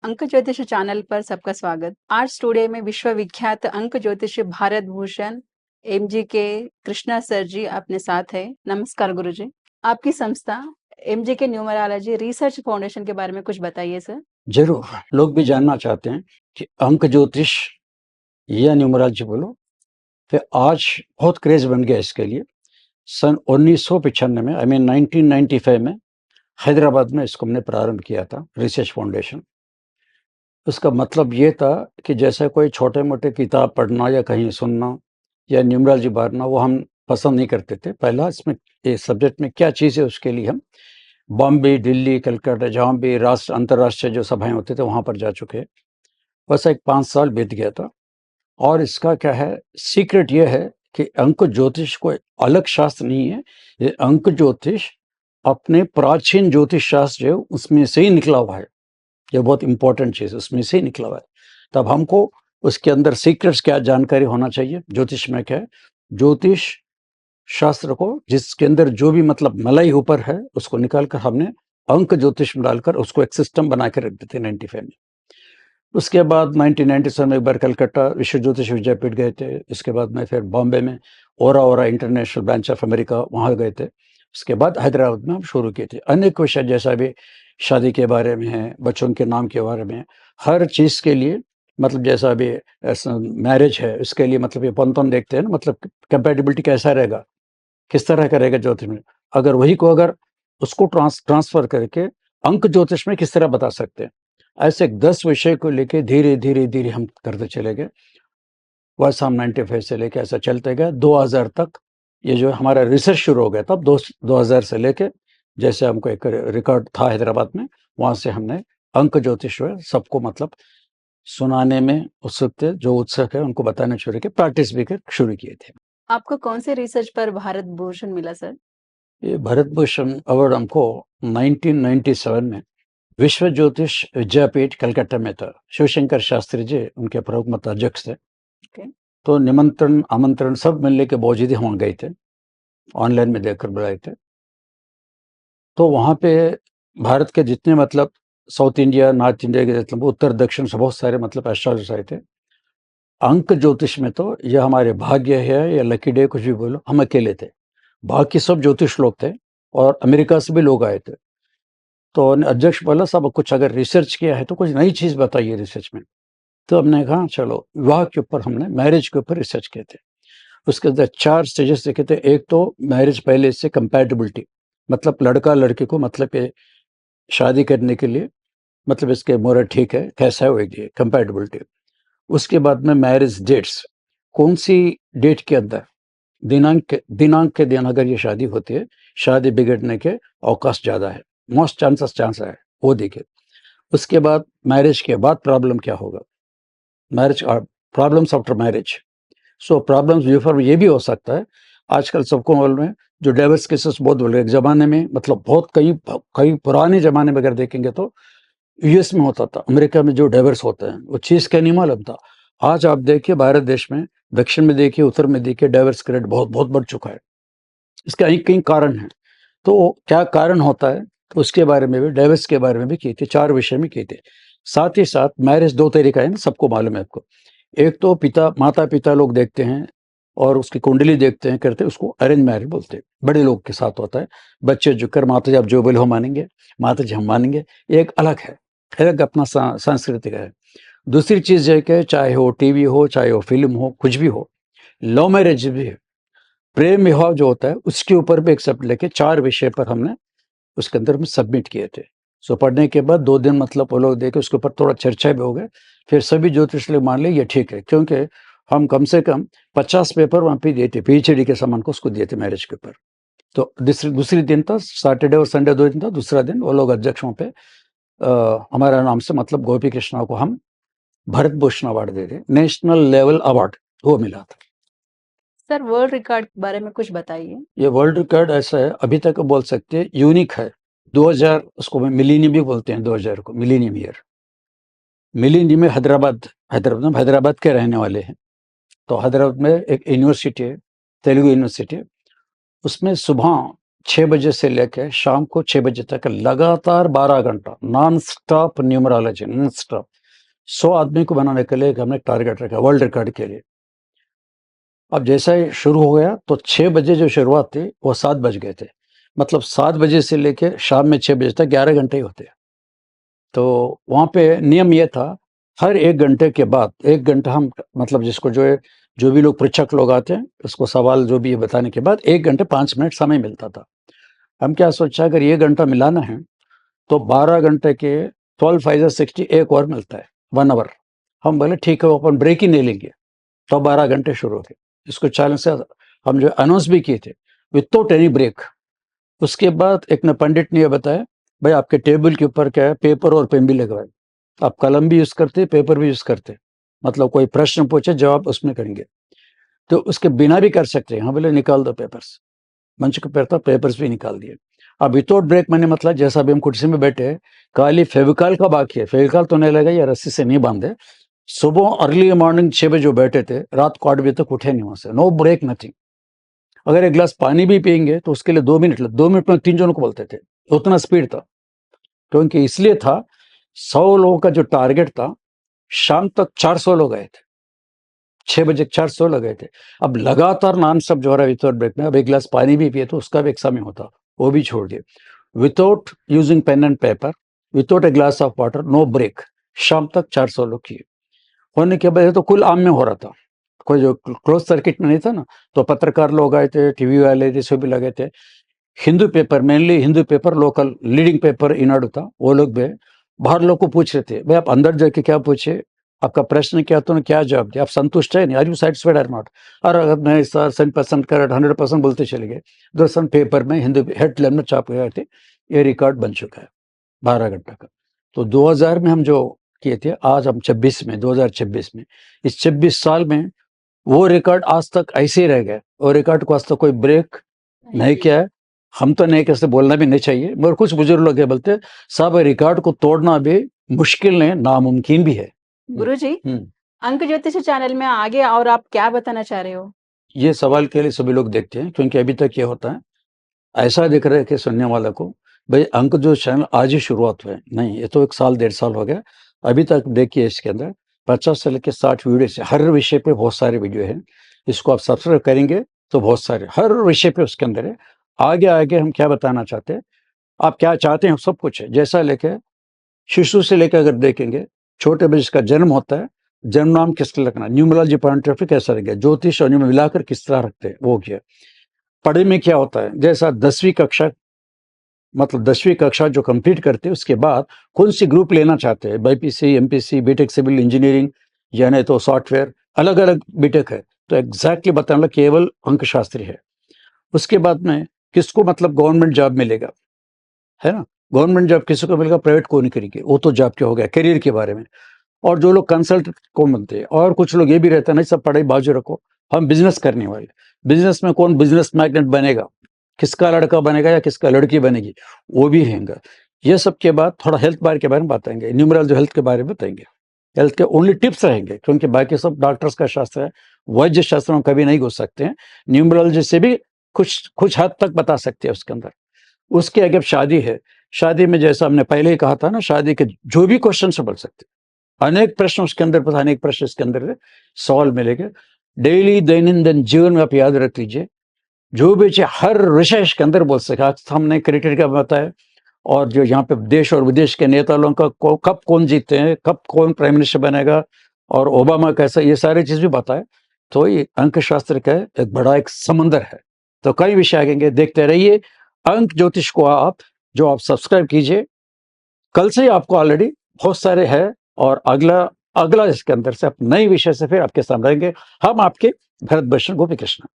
अंक ज्योतिष चैनल पर सबका स्वागत। आज स्टूडियो में विश्वविख्यात अंक ज्योतिष भारत भूषण एमजी के कृष्णा सर जी अपने साथ है। नमस्कार गुरुजी। आपकी संस्था एमजी के न्यूमरोलॉजी रिसर्च फाउंडेशन के बारे में कुछ बताइए सर। जरूर, लोग भी जानना चाहते हैं कि अंक ज्योतिष या न्यूमरोलॉजी बोलो, फिर आज बहुत क्रेज बन गया इसके लिए। सन 1995 में 1995 में हैदराबाद में इसको हमने प्रारंभ किया था, रिसर्च फाउंडेशन। उसका मतलब ये था कि जैसे कोई छोटे मोटे किताब पढ़ना या कहीं सुनना या न्यूमरोलॉजी पढ़ना वो हम पसंद नहीं करते थे। पहला इसमें इस सब्जेक्ट में क्या चीज़ है उसके लिए हम बॉम्बे, दिल्ली, कलकत्ता, जहाँ भी राष्ट्र अंतर्राष्ट्रीय जो सभाएं होते थे वहाँ पर जा चुके हैं। बस एक 5 साल बीत गया था। और इसका क्या है, सीक्रेट ये है कि अंक ज्योतिष कोई अलग शास्त्र नहीं है। ये अंक ज्योतिष अपने प्राचीन ज्योतिष शास्त्र जो उसमें से ही निकला हुआ है। ये बहुत इंपॉर्टेंट चीज़ उसमें से ही निकला हुआ है। तब हमको उसके अंदर सीक्रेट्स क्या जानकारी होना चाहिए, ज्योतिष में क्या है, ज्योतिष शास्त्र को जिसके अंदर जो भी मतलब मलाई ऊपर है उसको निकाल कर हमने अंक ज्योतिष में डालकर उसको एक सिस्टम बना के रख देते 95 में। उसके बाद 1997 में एक बार कलकत्ता विश्व ज्योतिष विद्यापीठ गए थे। इसके बाद में फिर बॉम्बे में ओरा इंटरनेशनल ब्रांच ऑफ अमेरिका वहाँ गए थे। उसके बाद हैदराबाद में हम शुरू किए थे। अनेक विषय जैसा भी शादी के बारे में है, बच्चों के नाम के बारे में, हर चीज़ के लिए मतलब जैसा अभी मैरिज है उसके लिए मतलब ये पंतन देखते हैं ना, मतलब कंपैटिबिलिटी कैसा रहेगा, किस तरह का रहेगा ज्योतिष में, अगर वही को अगर उसको ट्रांसफर करके अंक ज्योतिष में किस तरह बता सकते हैं। ऐसे 10 विषय को लेके धीरे धीरे धीरे हम करते चले गए। वर्ष हम 95 से लेके ऐसा चलते गए 2000 तक। ये जो हमारा रिसर्च शुरू हो गया तब 2000 से लेके जैसे हमको एक रिकॉर्ड था हैदराबाद में, वहाँ से हमने अंक ज्योतिष जो है सबको मतलब सुनाने में उत्सुक थे, जो उत्सुक है उनको बताने शुरू किए, प्रैक्टिस भी कर शुरू किए थे। आपको कौन से रिसर्च पर भारत भूषण मिला सर? ये भारत भूषण अवार्ड हमको 1997 में विश्व ज्योतिष विद्यापीठ कलकत्ता में था। शिवशंकर शास्त्री जी उनके प्रमुख मत अध्यक्ष थे। Okay. तो निमंत्रण आमंत्रण सब मिलने के बावजूद ही वहाँ गए थे, ऑनलाइन में देखकर बुलाए थे। तो वहाँ पे भारत के जितने मतलब साउथ इंडिया, नॉर्थ इंडिया के मतलब उत्तर दक्षिण से बहुत सारे मतलब एस्ट्रोलॉजर्स आए थे। अंक ज्योतिष में तो यह हमारे भाग्य है या लकी डे कुछ भी बोलो, हम अकेले थे। बाकी सब ज्योतिष लोग थे और अमेरिका से भी लोग आए थे। तो अध्यक्ष बोला साहब कुछ अगर रिसर्च किया है तो कुछ नई चीज़ बताइए रिसर्च में। तो हमने कहा चलो विवाह के ऊपर हमने मैरिज के ऊपर रिसर्च किए थे। उसके अंदर 4 स्टेजेस देखे थे। एक तो मैरिज पहले से कंपैटिबिलिटी, मतलब लड़का लड़की को मतलब ये शादी करने के लिए मतलब इसके मुहूर्त ठीक है, कैसा है वो एक कंपैटिबिलिटी। उसके बाद में मैरिज डेट्स, कौन सी डेट के अंदर दिनांक के दिन अगर ये शादी होती है, शादी बिगड़ने के अवकाश ज़्यादा है, मोस्ट चांस है, वो देखे। उसके बाद मैरिज के बाद प्रॉब्लम क्या होगा, मैरिज प्रॉब्लम्स आफ्टर मैरिज। सो प्रॉब्लम्स बिफोर ये भी हो सकता है। आजकल सबको मालूम है जो डाइवर्स केसेस बहुत बोल रहे हैं। ज़माने में मतलब बहुत कई पुराने ज़माने में अगर देखेंगे तो यूएस में होता था, अमेरिका में जो डाइवर्स होते हैं वो चीज़ क्या नहीं मालूम था। आज आप देखिए भारत देश में, दक्षिण में देखिए, उत्तर में देखिए, डाइवर्स का रेट बहुत बहुत बढ़ चुका है। इसका कई कारण हैं। तो क्या कारण होता है तो उसके बारे में भी, डाइवर्स के बारे में भी किए थे, 4 विषय में किए थे। साथ ही साथ मैरिज 2 तरीका है ना, सबको मालूम है आपको। एक तो माता पिता लोग देखते हैं और उसकी कुंडली देखते हैं, करते हैं, उसको अरेंज मैरिज बोलते हैं। बड़े लोग के साथ होता है, बच्चे झुककर माता जी आप जो बोले हो मानेंगे, माता जी हम मानेंगे, एक अलग है, अलग अपना सांस्कृतिक है। दूसरी चीज़ है कि चाहे वो टीवी हो, चाहे वो फिल्म हो, कुछ भी हो, लव मैरिज भी है, प्रेम विवाह जो होता है उसके ऊपर भी एक शब्द लेके 4 विषय पर हमने उसके अंदर में सबमिट किए थे। सो पढ़ने के बाद 2 दिन मतलब वो लोग देखे, उसके ऊपर थोड़ा चर्चा भी हो गए। फिर सभी ज्योतिष लोग मान ले ये ठीक है, क्योंकि हम कम से कम 50 पेपर वहाँ पे दिए थे, पीएचडी के समान को उसको दिए थे मैरिज के ऊपर। तो दूसरी दिन था, सैटरडे और संडे 2 दिन था। दूसरा दिन वो लोग अध्यक्षों पे हमारा नाम से मतलब गोपी कृष्णा को हम भारत भूषण अवार्ड दे रहे, नेशनल लेवल अवार्ड वो मिला था। सर वर्ल्ड रिकॉर्ड के बारे में कुछ बताइए। ये वर्ल्ड रिकॉर्ड ऐसा है, अभी तक बोल सकते हैं यूनिक है। 2000 उसको मिलीनियम भी बोलते हैं, 2000 को मिलीनियम ईयर। मिलीनियम में हैदराबाद के रहने वाले हैं। तो हैदराबाद में एक यूनिवर्सिटी है, तेलुगु यूनिवर्सिटी है। उसमें सुबह 6 बजे से लेकर शाम को 6 बजे तक लगातार 12 घंटा non stop numerology, non stop 100 आदमी को बनाने के लिए हमने टारगेट रखा वर्ल्ड रिकॉर्ड के लिए। अब जैसा ही शुरू हो गया तो 6 बजे जो शुरुआत थी वो 7 बज गए थे, मतलब 7 बजे से लेकर शाम में 6 बजे तक 11 घंटे ही होते। तो वहाँ पे नियम ये था, हर 1 घंटे के बाद 1 घंटा हम मतलब जिसको जो भी लोग परीक्षक लोग आते हैं उसको सवाल जो भी है बताने के बाद 1 घंटे 5 मिनट समय मिलता था। हम क्या सोचा अगर ये घंटा मिलाना है तो 12 घंटे के 12 5 60 एक और मिलता है 1 आवर। हम बोले ठीक है वो अपन ब्रेक ही नहीं लेंगे, तो 12 घंटे शुरू हो गए। इसको चैलेंज से हम जो अनाउंस भी किए थे विदाउट एनी ब्रेक। उसके बाद एक पंडित ने बताया भाई आपके टेबल के ऊपर क्या है, पेपर और पेन भी लगवाए, आप कलम भी यूज करते पेपर भी यूज करते, मतलब कोई प्रश्न पूछे जवाब उसमें करेंगे, तो उसके बिना भी कर सकते हैं। हाँ बोले निकाल दो पेपर्स, मंच के पैर था पेपर्स भी निकाल दिए। अब विदाउट ब्रेक मैंने मतलब जैसा अभी हम कुर्सी में बैठे हैं, खाली फेविकॉल का बाकी है, फेविकॉल तो नहीं लगा या रस्सी से नहीं बांधे। सुबह अर्ली मॉर्निंग 6 बजे जो बैठे थे रात को 8 बजे तक उठे नहीं वहां से, नो ब्रेक नथिंग। अगर एक गिलास पानी भी पियेंगे तो उसके लिए 2 मिनट 2 मिनट में 3 जनों को बोलते थे, उतना स्पीड था। क्योंकि इसलिए था 100 लोगों का जो टारगेट था, शाम तक 400 लोग आए थे, 6 बजे 400 लोग आए थे। अब लगातार नॉन स्टॉप जो हो रहा है विदाउट ब्रेक में, अब एक गिलास पानी भी पिए तो उसका भी एक समय होता, वो भी छोड़ दिए। Without using pen and paper, without a glass of water, no break, शाम तक 400 लोग किए। होने के बाद तो कुल आम में हो रहा था, कोई जो क्लोज सर्किट में नहीं था ना, तो पत्रकार लोग आए थे, टीवी वाले थे, सभी लगे थे। Hindu paper, mainly Hindu paper, local leading paper Eenadu था, वो लोग भी बाहर लोग को पूछ रहे थे भाई आप अंदर जाके क्या पूछे, आपका प्रश्न क्या, तो क्या जवाब दिया, आप संतुष्ट है नहीं, are you satisfied or not. और अगर मैं सर 100% करेक्ट 100% बोलते चले गए, दरअसल पेपर में हिंदी हेडलाइन में छाप गए थे, ये रिकॉर्ड बन चुका है 12 घंटा का। तो 2000 में हम जो किए थे, आज हम 26 में 2026 में, इस 26 साल में वो रिकॉर्ड आज तक ऐसे ही रह गए, और रिकॉर्ड को आज तक कोई ब्रेक नहीं किया है। हम तो नहीं, कैसे बोलना भी नहीं चाहिए, मगर कुछ बुजुर्ग लोग ये बोलते साहब रिकॉर्ड को तोड़ना भी मुश्किल नहीं, नामुमकिन भी है। गुरुजी, अंक ज्योतिष चैनल में आगे और आप क्या बताना चाह रहे हो? ये सवाल के लिए सभी लोग देखते हैं, क्योंकि अभी तक ये होता है ऐसा दिख रहा है कि सुनने वाला को भाई अंक जो चैनल आज ही शुरुआत हुए, नहीं ये तो 1 साल 1.5 साल हो गया। अभी तक देखिए इसके अंदर 50 से लेकर 60 वीडियो से, हर विषय पे बहुत सारे वीडियो हैं। इसको आप सब्सक्राइब करेंगे तो बहुत सारे हर विषय पे उसके अंदर है। आगे आगे हम क्या बताना चाहते हैं, आप क्या चाहते हैं, सब कुछ है। जैसा लेके शिशु से लेकर अगर देखेंगे, छोटे बच्चे का जन्म होता है, जन्म नाम किसका रखना, न्यूमरोलॉजी पॉइंट ऑफ व्यू कैसा रहेगा, ज्योतिष और न्यूमरोलॉजी मिलाकर किस तरह रखते हैं वो किया। पढ़े में क्या होता है, जैसा 10वीं कक्षा, मतलब 10वीं कक्षा जो कंप्लीट करते हैं उसके बाद कौन सी ग्रुप लेना चाहते हैं, BiPC, MPC, BTech civil engineering या नहीं तो सॉफ्टवेयर, अलग अलग बीटेक है, तो एग्जैक्टली बताना केवल अंकशास्त्री है। उसके बाद में किसको मतलब गवर्नमेंट जॉब मिलेगा, है ना, गवर्नमेंट जॉब किसी को मिलेगा, प्राइवेट को नहीं करेंगे, वो तो जॉब क्या हो गया, करियर के बारे में। और जो लोग कंसल्टेंट को बनते हैं, और कुछ लोग ये भी रहता है नहीं सब पढ़ाई बाजू रखो, हम बिजनेस करने वाले, बिजनेस में कौन बिजनेस मैग्नेट बनेगा, किसका लड़का बनेगा या किसका लड़की बनेगी, वो भी रहेगा। ये सब के बाद थोड़ा हेल्थ बारे के बारे में बताएंगे, न्यूमरल जो हेल्थ के बारे में बताएंगे, हेल्थ के ओनली टिप्स रहेंगे, क्योंकि बाकी सब डॉक्टर्स का शास्त्र है, वैद्य शास्त्र में कभी नहीं घुस सकते हैं। न्यूमरोलॉजी से भी कुछ हद तक बता सकते हैं उसके अंदर। उसके आगे शादी है, शादी में जैसा हमने पहले ही कहा था ना, शादी के जो भी क्वेश्चन से बोल सकते, अनेक प्रश्न उसके अंदर, पता अनेक प्रश्न इसके अंदर सवाल मिलेंगे। डेली दैनंदिन जीवन में आप याद रख लीजिए, जो भी हर विषय इसके अंदर बोल सके। आज हमने क्रिकेट का बताया, और जो यहाँ पे देश और विदेश के नेता लोगों का कब कौन जीतते हैं, कब कौन प्राइम मिनिस्टर बनेगा, और ओबामा कैसा, ये सारी चीज भी बताए। तो ये अंक शास्त्र का एक बड़ा एक समंदर है, तो कई विषय आएंगे, देखते रहिए अंक ज्योतिष को। आप सब्सक्राइब कीजिए, कल से ही आपको ऑलरेडी बहुत सारे है, और अगला इसके अंदर से आप नए विषय से फिर आपके सामने आएंगे। हम आपके भरत भूषण गोपी कृष्ण।